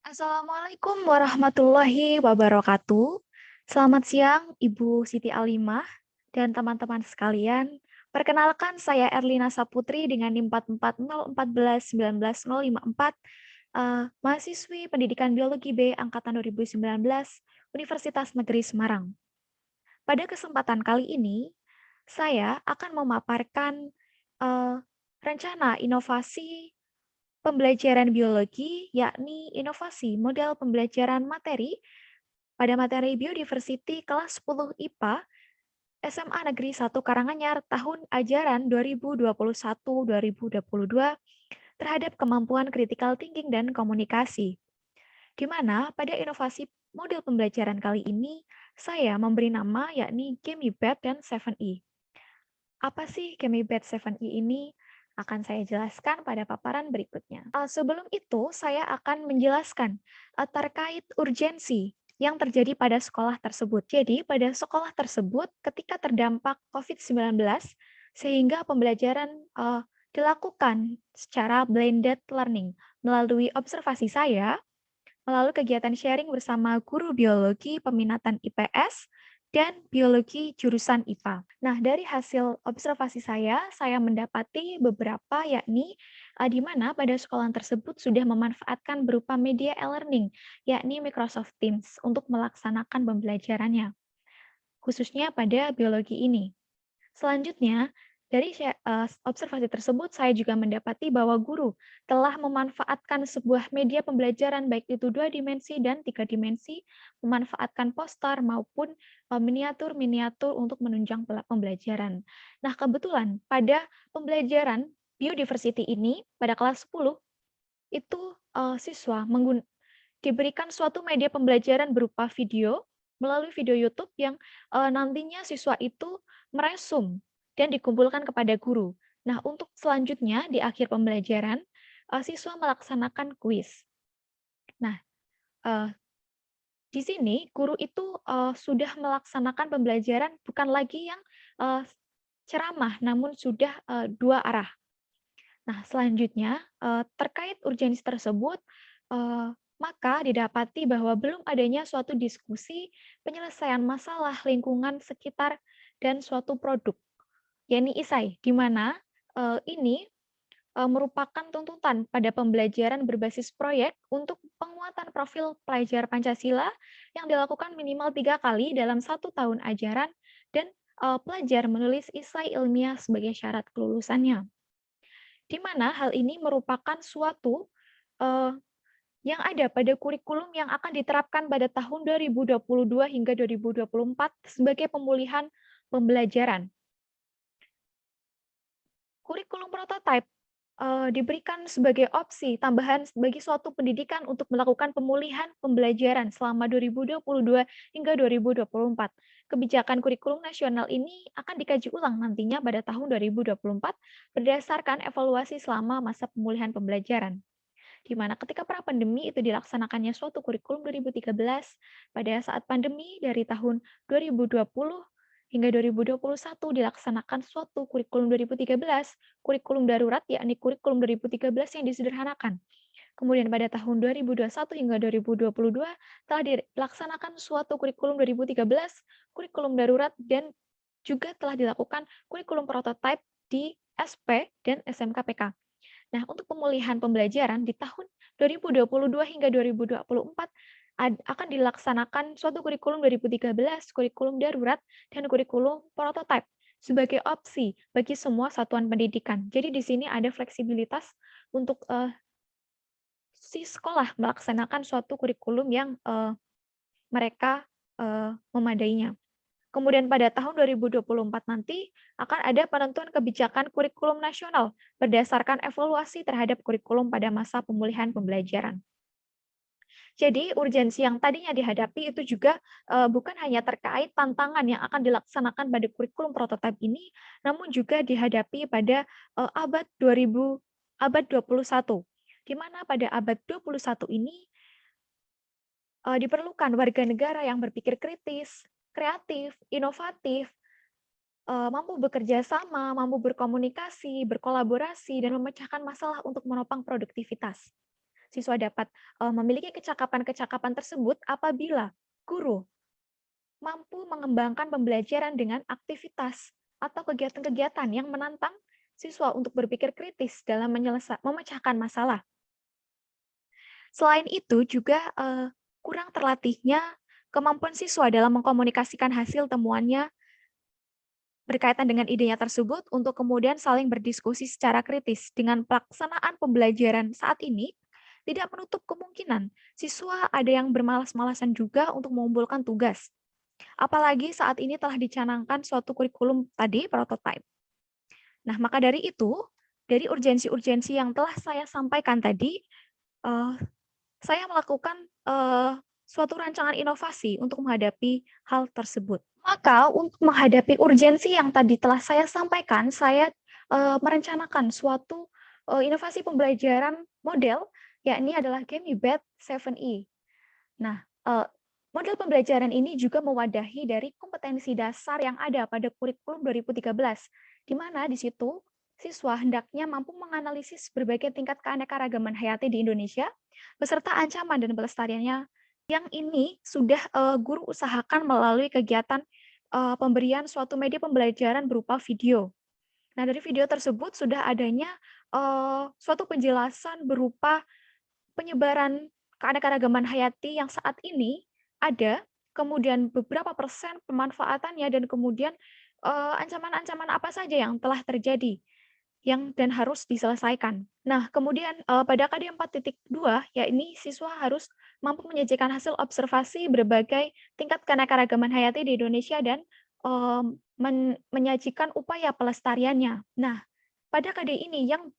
Assalamualaikum warahmatullahi wabarakatuh. Selamat siang, Ibu Siti Alimah dan teman-teman sekalian. Perkenalkan, saya Erlina Saputri dengan NIM 44014191054, mahasiswi Pendidikan Biologi B Angkatan 2019, Universitas Negeri Semarang. Pada kesempatan kali ini, saya akan memaparkan eh, rencana inovasi pembelajaran biologi, yakni inovasi model pembelajaran materi pada materi biodiversity kelas 10 IPA SMA Negeri 1 Karanganyar tahun ajaran 2021-2022 terhadap kemampuan critical thinking dan komunikasi, di mana pada inovasi model pembelajaran kali ini saya memberi nama yakni GamiBat dan 7E. Apa sih GamiBat 7E ini? Akan saya jelaskan pada paparan berikutnya. Sebelum itu, saya akan menjelaskan terkait urgensi yang terjadi pada sekolah tersebut. Jadi, pada sekolah tersebut ketika terdampak COVID-19, sehingga pembelajaran dilakukan secara blended learning melalui observasi saya, melalui kegiatan sharing bersama guru biologi peminatan IPS dan biologi jurusan IPA. Nah, dari hasil observasi saya mendapati beberapa yakni di mana pada sekolah tersebut sudah memanfaatkan berupa media e-learning, yakni Microsoft Teams untuk melaksanakan pembelajarannya, khususnya pada biologi ini. Selanjutnya, dari observasi tersebut, saya juga mendapati bahwa guru telah memanfaatkan sebuah media pembelajaran, baik itu 2 dimensi dan 3 dimensi, memanfaatkan poster maupun miniatur-miniatur untuk menunjang pembelajaran. Nah, kebetulan pada pembelajaran biodiversity ini, pada kelas 10, itu siswa diberikan suatu media pembelajaran berupa video, melalui video YouTube yang nantinya siswa itu meresum dan dikumpulkan kepada guru. Nah, untuk selanjutnya di akhir pembelajaran, siswa melaksanakan kuis. Nah, eee, di sini guru itu sudah melaksanakan pembelajaran bukan lagi yang eee, ceramah, namun sudah 2 arah. Nah, selanjutnya, terkait urgensi tersebut, eee, maka didapati bahwa belum adanya suatu diskusi penyelesaian masalah lingkungan sekitar dan suatu produk, yakni ISAI, di mana ini merupakan tuntutan pada pembelajaran berbasis proyek untuk penguatan profil pelajar Pancasila yang dilakukan minimal 3 kali dalam 1 tahun ajaran dan pelajar menulis isai ilmiah sebagai syarat kelulusannya. Di mana hal ini merupakan suatu eee, yang ada pada kurikulum yang akan diterapkan pada tahun 2022 hingga 2024 sebagai pemulihan pembelajaran. Kurikulum prototipe diberikan sebagai opsi tambahan bagi suatu pendidikan untuk melakukan pemulihan pembelajaran selama 2022 hingga 2024. Kebijakan kurikulum nasional ini akan dikaji ulang nantinya pada tahun 2024 berdasarkan evaluasi selama masa pemulihan pembelajaran. Di mana ketika pra-pandemi itu dilaksanakannya suatu kurikulum 2013, pada saat pandemi dari tahun 2020 hingga 2021 dilaksanakan suatu kurikulum 2013, kurikulum darurat yakni kurikulum 2013 yang disederhanakan. Kemudian pada tahun 2021 hingga 2022 telah dilaksanakan suatu kurikulum 2013, kurikulum darurat dan juga telah dilakukan kurikulum prototipe di SP dan SMK-PK. Nah, untuk pemulihan pembelajaran di tahun 2022 hingga 2024 akan dilaksanakan suatu kurikulum 2013, kurikulum darurat, dan kurikulum prototipe sebagai opsi bagi semua satuan pendidikan. Jadi di sini ada fleksibilitas untuk si sekolah melaksanakan suatu kurikulum yang mereka memadainya. Kemudian pada tahun 2024 nanti akan ada penentuan kebijakan kurikulum nasional berdasarkan evaluasi terhadap kurikulum pada masa pemulihan pembelajaran. Jadi urgensi yang tadinya dihadapi itu juga bukan hanya terkait tantangan yang akan dilaksanakan pada kurikulum prototipe ini, namun juga dihadapi pada abad 21, di mana pada abad 21 ini diperlukan warga negara yang berpikir kritis, kreatif, inovatif, mampu bekerja sama, mampu berkomunikasi, berkolaborasi, dan memecahkan masalah untuk menopang produktivitas. Siswa dapat memiliki kecakapan-kecakapan tersebut apabila guru mampu mengembangkan pembelajaran dengan aktivitas atau kegiatan-kegiatan yang menantang siswa untuk berpikir kritis dalam memecahkan masalah. Selain itu juga kurang terlatihnya kemampuan siswa dalam mengkomunikasikan hasil temuannya berkaitan dengan idenya tersebut untuk kemudian saling berdiskusi secara kritis. Dengan pelaksanaan pembelajaran saat ini, tidak menutup kemungkinan siswa ada yang bermalas-malasan juga untuk mengumpulkan tugas. Apalagi saat ini telah dicanangkan suatu kurikulum tadi, prototype. Nah, maka dari itu, dari urgensi-urgensi yang telah saya sampaikan tadi, eh, saya melakukan suatu rancangan inovasi untuk menghadapi hal tersebut. Maka untuk menghadapi urgensi yang tadi telah saya sampaikan, saya merencanakan suatu inovasi pembelajaran model, yakni adalah Gamibet 7E. Nah, model pembelajaran ini juga mewadahi dari kompetensi dasar yang ada pada kurikulum 2013, di mana di situ siswa hendaknya mampu menganalisis berbagai tingkat keanekaragaman hayati di Indonesia, beserta ancaman dan pelestariannya, yang ini sudah guru usahakan melalui kegiatan pemberian suatu media pembelajaran berupa video. Nah, dari video tersebut sudah adanya suatu penjelasan berupa penyebaran keanekaragaman hayati yang saat ini ada, kemudian beberapa persen pemanfaatannya, dan kemudian ancaman-ancaman apa saja yang telah terjadi dan harus diselesaikan. Nah, kemudian pada KD 4.2, ya ini siswa harus mampu menyajikan hasil observasi berbagai tingkat keanekaragaman hayati di Indonesia dan menyajikan upaya pelestariannya. Nah, pada KD ini yang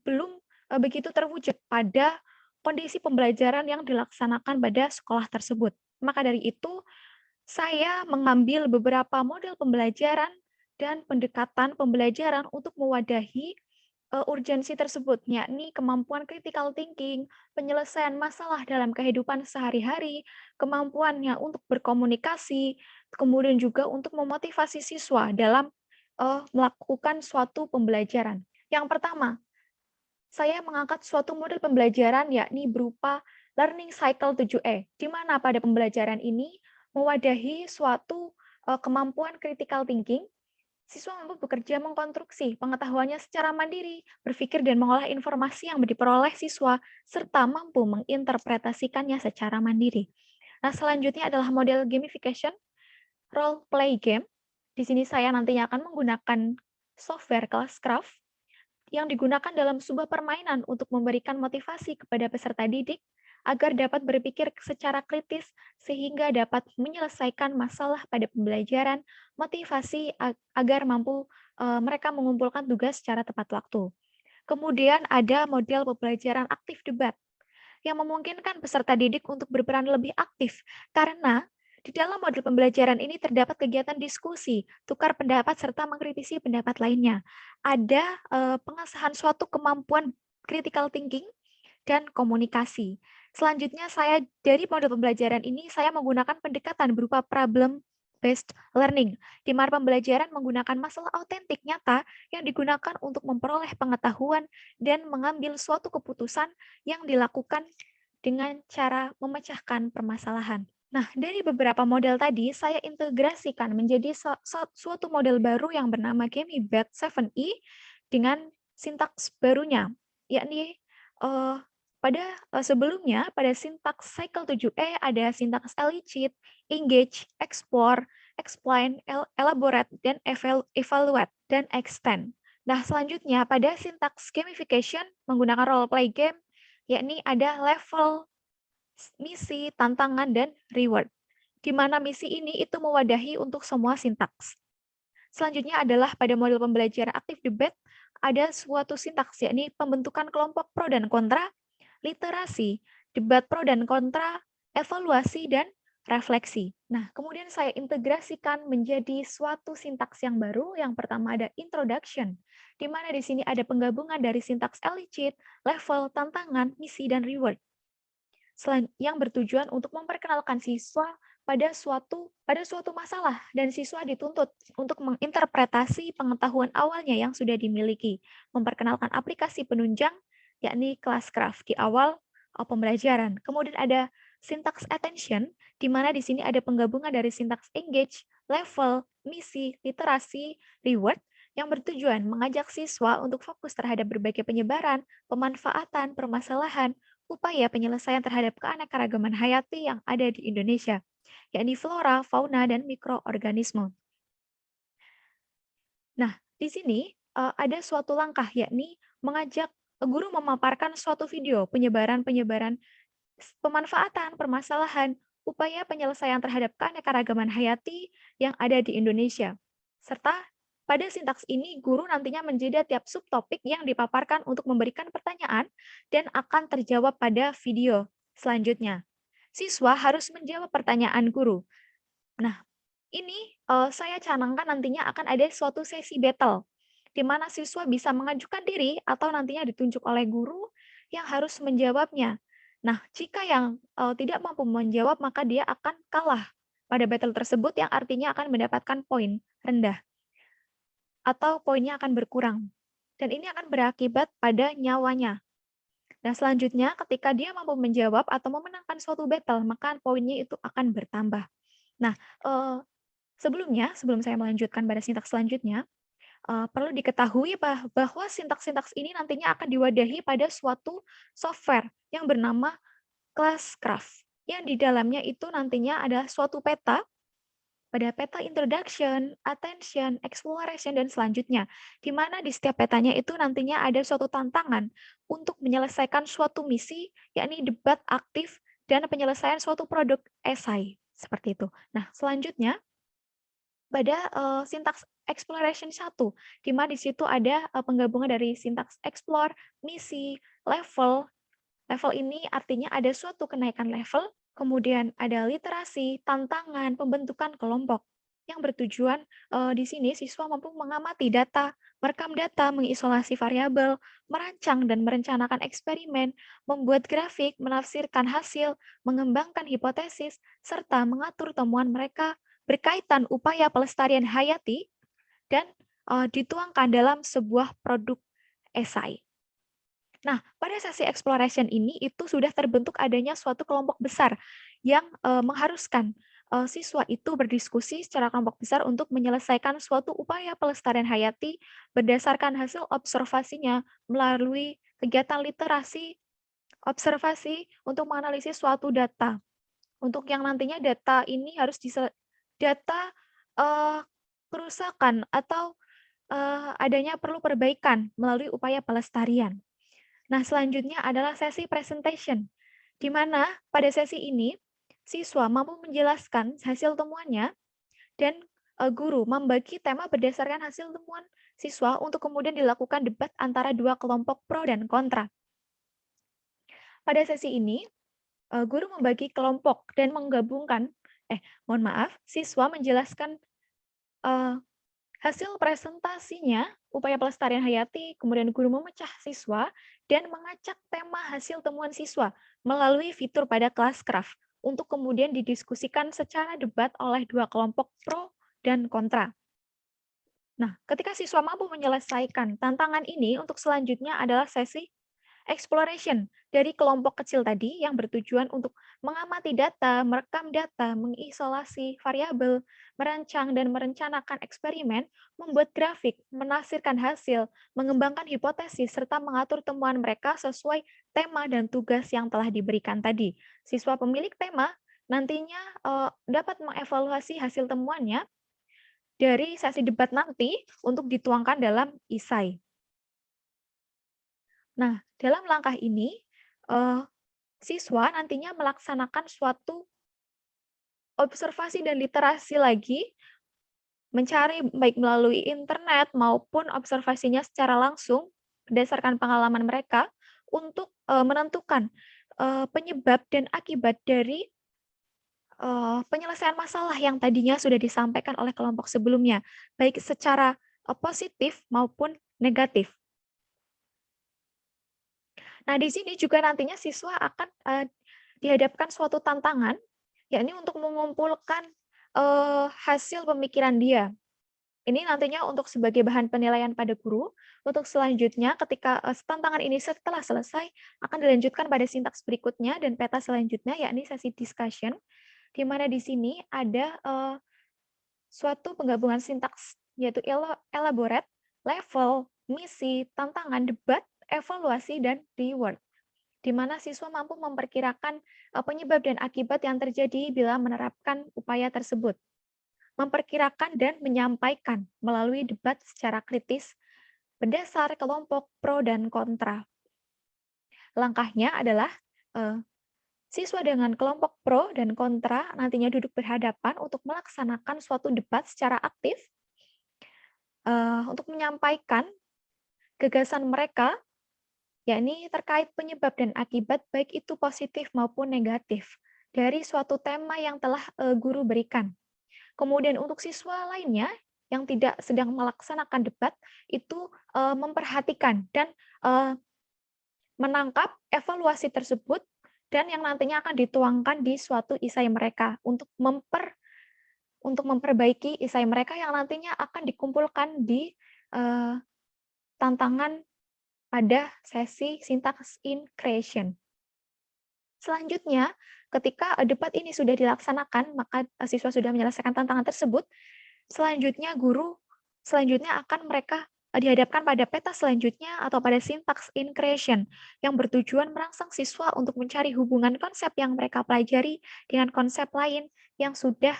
belum begitu terwujud pada kondisi pembelajaran yang dilaksanakan pada sekolah tersebut. Maka dari itu, saya mengambil beberapa model pembelajaran dan pendekatan pembelajaran untuk mewadahi urgensi tersebut, yakni kemampuan critical thinking, penyelesaian masalah dalam kehidupan sehari-hari, kemampuannya untuk berkomunikasi, kemudian juga untuk memotivasi siswa dalam melakukan suatu pembelajaran. Yang pertama, saya mengangkat suatu model pembelajaran yakni berupa Learning Cycle 7E, di mana pada pembelajaran ini mewadahi suatu kemampuan critical thinking. Siswa mampu bekerja mengkonstruksi pengetahuannya secara mandiri, berpikir dan mengolah informasi yang diperoleh siswa, serta mampu menginterpretasikannya secara mandiri. Nah, selanjutnya adalah model gamification, role play game. Di sini saya nantinya akan menggunakan software Classcraft yang digunakan dalam sebuah permainan untuk memberikan motivasi kepada peserta didik agar dapat berpikir secara kritis sehingga dapat menyelesaikan masalah pada pembelajaran, motivasi agar mampu mereka mengumpulkan tugas secara tepat waktu. Kemudian ada model pembelajaran aktif debat yang memungkinkan peserta didik untuk berperan lebih aktif karena di dalam model pembelajaran ini terdapat kegiatan diskusi, tukar pendapat, serta mengkritisi pendapat lainnya. Ada pengasahan suatu kemampuan critical thinking dan komunikasi. Selanjutnya dari model pembelajaran ini saya menggunakan pendekatan berupa problem based learning, di mana pembelajaran menggunakan masalah autentik nyata yang digunakan untuk memperoleh pengetahuan dan mengambil suatu keputusan yang dilakukan dengan cara memecahkan permasalahan. Nah, dari beberapa model tadi, saya integrasikan menjadi suatu model baru yang bernama Gamibet 7E dengan sintaks barunya, yakni sebelumnya pada sintaks cycle 7E ada sintaks elicit, engage, explore, explain, elaborate, dan evaluate, dan extend. Nah, selanjutnya pada sintaks gamification menggunakan role play game, yakni ada level, misi, tantangan, dan reward. Di mana misi ini itu mewadahi untuk semua sintaks. Selanjutnya adalah pada model pembelajaran aktif debate, ada suatu sintaks, yakni pembentukan kelompok pro dan kontra, literasi, debat pro dan kontra, evaluasi, dan refleksi. Nah, kemudian saya integrasikan menjadi suatu sintaks yang baru. Yang pertama ada introduction, di mana di sini ada penggabungan dari sintaks elicit, level, tantangan, misi, dan reward, yang bertujuan untuk memperkenalkan siswa pada suatu masalah, dan siswa dituntut untuk menginterpretasi pengetahuan awalnya yang sudah dimiliki, memperkenalkan aplikasi penunjang yakni Classcraft di awal pembelajaran. Kemudian ada syntax attention, di mana di sini ada penggabungan dari syntax engage, level, misi, literasi, reward, yang bertujuan mengajak siswa untuk fokus terhadap berbagai penyebaran, pemanfaatan, permasalahan, upaya penyelesaian terhadap keanekaragaman hayati yang ada di Indonesia, yakni flora, fauna, dan mikroorganisme. Nah, di sini ada suatu langkah, yakni mengajak guru memaparkan suatu video penyebaran-penyebaran pemanfaatan, permasalahan, upaya penyelesaian terhadap keanekaragaman hayati yang ada di Indonesia. Serta pada sintaks ini, guru nantinya menjeda tiap subtopik yang dipaparkan untuk memberikan pertanyaan dan akan terjawab pada video selanjutnya. Siswa harus menjawab pertanyaan guru. Nah, ini saya canangkan nantinya akan ada suatu sesi battle, di mana siswa bisa mengajukan diri atau nantinya ditunjuk oleh guru yang harus menjawabnya. Nah, jika yang tidak mampu menjawab, maka dia akan kalah pada battle tersebut yang artinya akan mendapatkan poin rendah atau poinnya akan berkurang. Dan ini akan berakibat pada nyawanya. Nah, selanjutnya ketika dia mampu menjawab atau memenangkan suatu battle, maka poinnya itu akan bertambah. Nah, sebelum saya melanjutkan pada sintaks selanjutnya, perlu diketahui bahwa sintaks-sintaks ini nantinya akan diwadahi pada suatu software yang bernama Classcraft, yang di dalamnya itu nantinya ada suatu peta, pada peta introduction, attention, exploration, dan selanjutnya, di mana di setiap petanya itu nantinya ada suatu tantangan untuk menyelesaikan suatu misi, yakni debat aktif dan penyelesaian suatu produk esai, seperti itu. Nah, selanjutnya pada sintaks exploration 1, di mana di situ ada penggabungan dari sintaks explore, misi, level. Level ini artinya ada suatu kenaikan level, kemudian ada literasi, tantangan, pembentukan kelompok yang bertujuan di sini siswa mampu mengamati data, merekam data, mengisolasi variabel, merancang dan merencanakan eksperimen, membuat grafik, menafsirkan hasil, mengembangkan hipotesis, serta mengatur temuan mereka berkaitan upaya pelestarian hayati dan dituangkan dalam sebuah produk esai. Nah, pada sesi exploration ini itu sudah terbentuk adanya suatu kelompok besar yang mengharuskan siswa itu berdiskusi secara kelompok besar untuk menyelesaikan suatu upaya pelestarian hayati berdasarkan hasil observasinya melalui kegiatan literasi, observasi untuk menganalisis suatu data. Untuk yang nantinya data ini harus data eh, kerusakan atau adanya perlu perbaikan melalui upaya pelestarian. Nah, selanjutnya adalah sesi presentation, di mana pada sesi ini siswa mampu menjelaskan hasil temuannya dan guru membagi tema berdasarkan hasil temuan siswa untuk kemudian dilakukan debat antara dua kelompok pro dan kontra. Pada sesi ini, guru membagi kelompok dan menggabungkan, siswa menjelaskan hasil presentasinya, upaya pelestarian hayati, kemudian guru memecah siswa, dan mengacak tema hasil temuan siswa melalui fitur pada Classcraft untuk kemudian didiskusikan secara debat oleh dua kelompok pro dan kontra. Nah, ketika siswa mampu menyelesaikan tantangan ini, untuk selanjutnya adalah sesi exploration dari kelompok kecil tadi yang bertujuan untuk mengamati data, merekam data, mengisolasi variabel, merancang dan merencanakan eksperimen, membuat grafik, menafsirkan hasil, mengembangkan hipotesis, serta mengatur temuan mereka sesuai tema dan tugas yang telah diberikan tadi. Siswa pemilik tema nantinya dapat mengevaluasi hasil temuannya dari sesi debat nanti untuk dituangkan dalam isai. Nah, dalam langkah ini, siswa nantinya melaksanakan suatu observasi dan literasi lagi, mencari baik melalui internet maupun observasinya secara langsung berdasarkan pengalaman mereka untuk, menentukan, penyebab dan akibat dari, penyelesaian masalah yang tadinya sudah disampaikan oleh kelompok sebelumnya, baik secara, positif maupun negatif. Nah, di sini juga nantinya siswa akan, dihadapkan suatu tantangan, yakni untuk mengumpulkan, hasil pemikiran dia. Ini nantinya untuk sebagai bahan penilaian pada guru. Untuk selanjutnya, ketika tantangan ini setelah selesai, akan dilanjutkan pada sintaks berikutnya dan peta selanjutnya, yakni sesi discussion, di mana di sini ada suatu penggabungan sintaks, yaitu elaborate, level, misi, tantangan, debat, evaluasi, dan reward, di mana siswa mampu memperkirakan penyebab dan akibat yang terjadi bila menerapkan upaya tersebut, memperkirakan dan menyampaikan melalui debat secara kritis berdasar kelompok pro dan kontra. Langkahnya adalah eh, siswa dengan kelompok pro dan kontra nantinya duduk berhadapan untuk melaksanakan suatu debat secara aktif untuk menyampaikan gagasan mereka, yakni terkait penyebab dan akibat baik itu positif maupun negatif dari suatu tema yang telah guru berikan. Kemudian untuk siswa lainnya yang tidak sedang melaksanakan debat itu memperhatikan dan menangkap evaluasi tersebut dan yang nantinya akan dituangkan di suatu esai mereka untuk memperbaiki esai mereka yang nantinya akan dikumpulkan di tantangan pada sesi syntax in creation. Selanjutnya, ketika debat ini sudah dilaksanakan, maka siswa sudah menyelesaikan tantangan tersebut. Selanjutnya akan mereka dihadapkan pada peta selanjutnya atau pada syntax in creation yang bertujuan merangsang siswa untuk mencari hubungan konsep yang mereka pelajari dengan konsep lain yang sudah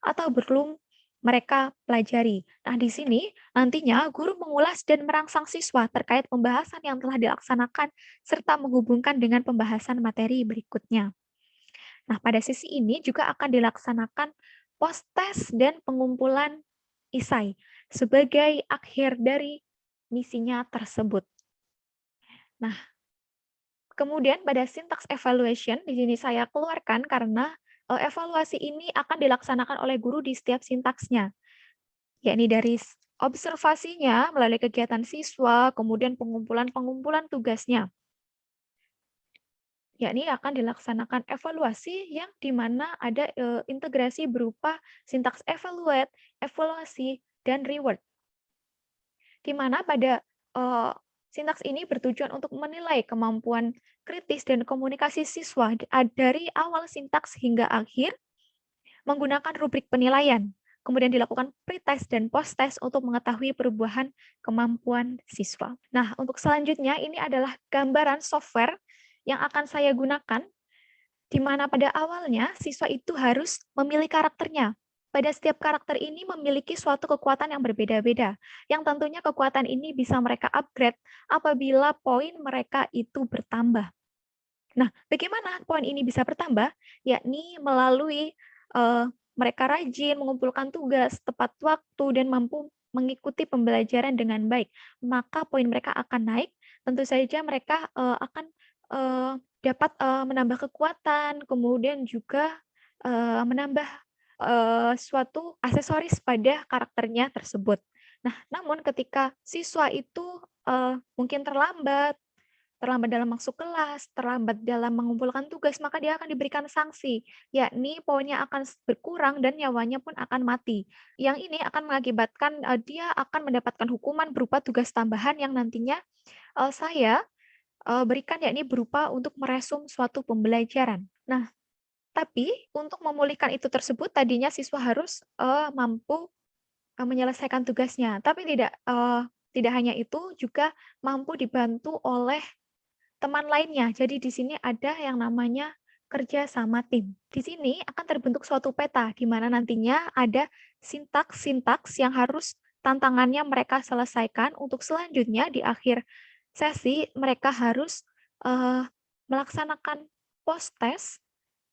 atau belum mereka pelajari. Nah, di sini nantinya guru mengulas dan merangsang siswa terkait pembahasan yang telah dilaksanakan serta menghubungkan dengan pembahasan materi berikutnya. Nah, pada sesi ini juga akan dilaksanakan post-test dan pengumpulan esai sebagai akhir dari misinya tersebut. Nah, kemudian pada syntax evaluation, di sini saya keluarkan karena evaluasi ini akan dilaksanakan oleh guru di setiap sintaksnya, yakni dari observasinya melalui kegiatan siswa, kemudian pengumpulan tugasnya, yakni akan dilaksanakan evaluasi yang di mana ada integrasi berupa sintaks evaluate, evaluasi, dan reward. Di mana pada sintaks ini bertujuan untuk menilai kemampuan kritis dan komunikasi siswa dari awal sintaks hingga akhir menggunakan rubrik penilaian. Kemudian dilakukan pretest dan posttest untuk mengetahui perubahan kemampuan siswa. Nah, untuk selanjutnya ini adalah gambaran software yang akan saya gunakan, di mana pada awalnya siswa itu harus memilih karakternya. Pada setiap karakter ini memiliki suatu kekuatan yang berbeda-beda, yang tentunya kekuatan ini bisa mereka upgrade apabila poin mereka itu bertambah. Nah, bagaimana poin ini bisa bertambah? Yakni melalui mereka rajin mengumpulkan tugas tepat waktu dan mampu mengikuti pembelajaran dengan baik, maka poin mereka akan naik. Tentu saja mereka akan dapat menambah kekuatan, kemudian juga menambah suatu aksesoris pada karakternya tersebut. Nah, namun ketika siswa itu mungkin terlambat dalam masuk kelas, terlambat dalam mengumpulkan tugas, maka dia akan diberikan sanksi, yakni poinnya akan berkurang dan nyawanya pun akan mati. Yang ini akan mengakibatkan dia akan mendapatkan hukuman berupa tugas tambahan yang nantinya saya berikan, yakni berupa untuk meresum suatu pembelajaran. Nah, tapi untuk memulihkan itu tersebut tadinya siswa harus mampu menyelesaikan tugasnya, tapi tidak hanya itu, juga mampu dibantu oleh teman lainnya. Jadi di sini ada yang namanya kerja sama tim. Di sini akan terbentuk suatu peta di mana nantinya ada sintaks-sintaks yang harus tantangannya mereka selesaikan untuk selanjutnya di akhir sesi mereka harus melaksanakan post-test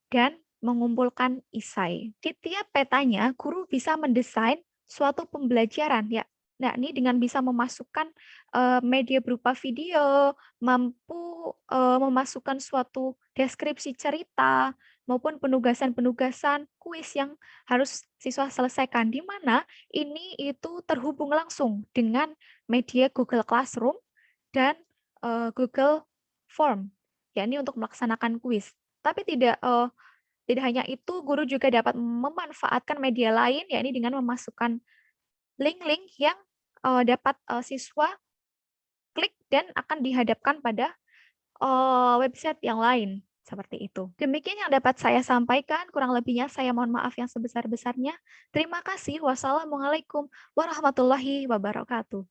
dan mengumpulkan esai. Di tiap petanya, guru bisa mendesain suatu pembelajaran, ya. Nah, ini dengan bisa memasukkan media berupa video, mampu memasukkan suatu deskripsi cerita, maupun penugasan-penugasan kuis yang harus siswa selesaikan, di mana ini itu terhubung langsung dengan media Google Classroom dan Google Form, yakni untuk melaksanakan kuis. Tapi tidak hanya itu, guru juga dapat memanfaatkan media lain, yakni dengan memasukkan link-link yang dapat siswa klik dan akan dihadapkan pada website yang lain, seperti itu. Demikian yang dapat saya sampaikan, kurang lebihnya saya mohon maaf yang sebesar-besarnya. Terima kasih. Wassalamualaikum warahmatullahi wabarakatuh.